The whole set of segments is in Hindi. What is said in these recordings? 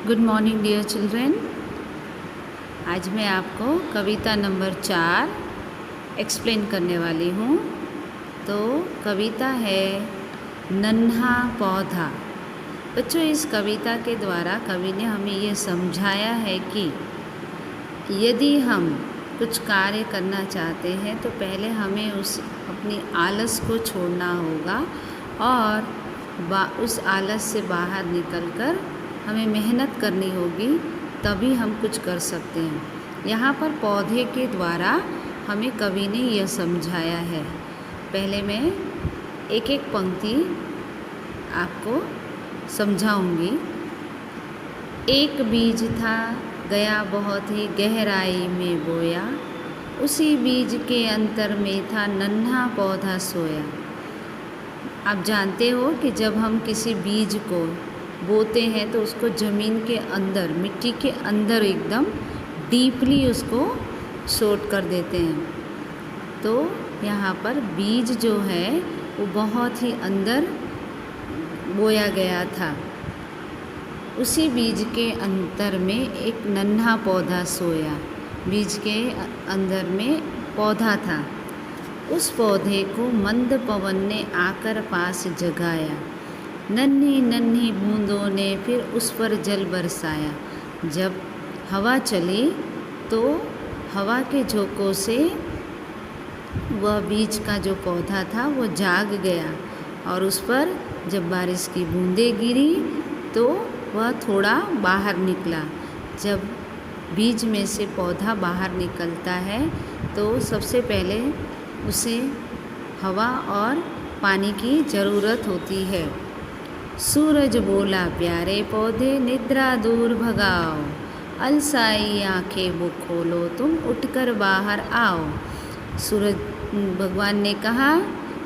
Good morning dear children. आज मैं आपको कविता नंबर 4 एक्सप्लेन करने वाली हूँ। तो कविता है नन्हा पौधा। बच्चों, इस कविता के द्वारा कवि ने हमें ये समझाया है कि यदि हम कुछ कार्य करना चाहते हैं तो पहले हमें अपनी आलस को छोड़ना होगा और उस आलस से बाहर निकलकर हमें मेहनत करनी होगी, तभी हम कुछ कर सकते हैं। यहाँ पर पौधे के द्वारा हमें कवि ने यह समझाया है। पहले मैं एक एक पंक्ति आपको समझाऊंगी। एक बीज था गया बहुत ही गहराई में बोया, उसी बीज के अंतर में था नन्हा पौधा सोया। आप जानते हो कि जब हम किसी बीज को बोते हैं तो उसको ज़मीन के अंदर, मिट्टी के अंदर एकदम डीपली उसको सोट कर देते हैं। तो यहाँ पर बीज जो है वो बहुत ही अंदर बोया गया था। उसी बीज के अंतर में एक नन्हा पौधा सोया। बीज के अंदर में पौधा था। उस पौधे को मंद पवन ने आकर पास जगाया, नन्ही नन्ही बूंदों ने फिर उस पर जल बरसाया। जब हवा चली तो हवा के झोंकों से वह बीज का जो पौधा था वो जाग गया, और उस पर जब बारिश की बूंदें गिरी तो वह थोड़ा बाहर निकला। जब बीज में से पौधा बाहर निकलता है तो सबसे पहले उसे हवा और पानी की ज़रूरत होती है। सूरज बोला प्यारे पौधे निद्रा दूर भगाओ, अलसाई आंखें वो खोलो तुम उठकर बाहर आओ। सूरज भगवान ने कहा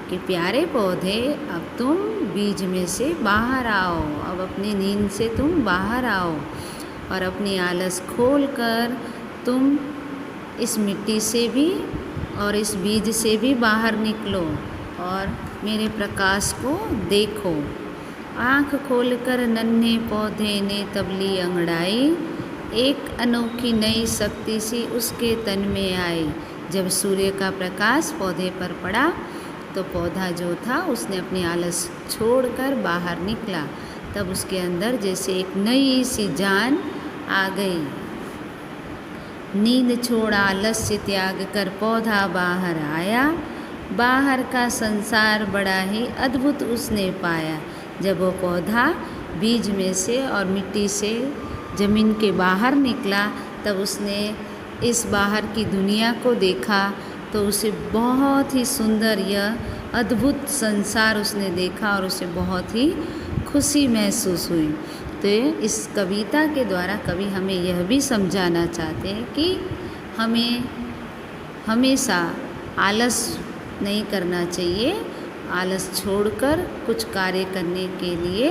कि प्यारे पौधे अब तुम बीज में से बाहर आओ, अब अपनी नींद से तुम बाहर आओ और अपनी आलस खोलकर तुम इस मिट्टी से भी और इस बीज से भी बाहर निकलो और मेरे प्रकाश को देखो। आँख खोलकर नन्हे पौधे ने तब ली अंगड़ाई, एक अनोखी नई शक्ति सी उसके तन में आई। जब सूर्य का प्रकाश पौधे पर पड़ा तो पौधा जो था उसने अपनी आलस छोड़कर बाहर निकला। तब उसके अंदर जैसे एक नई सी जान आ गई। नींद छोड़ आलस्य त्याग कर पौधा बाहर आया, बाहर का संसार बड़ा ही अद्भुत उसने पाया। जब वो पौधा बीज में से और मिट्टी से ज़मीन के बाहर निकला तब उसने इस बाहर की दुनिया को देखा तो उसे बहुत ही सुंदर यह अद्भुत संसार उसने देखा और उसे बहुत ही खुशी महसूस हुई। तो इस कविता के द्वारा कवि हमें यह भी समझाना चाहते हैं कि हमें हमेशा आलस नहीं करना चाहिए। आलस छोड़कर कुछ कार्य करने के लिए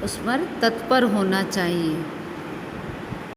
उस पर तत्पर होना चाहिए।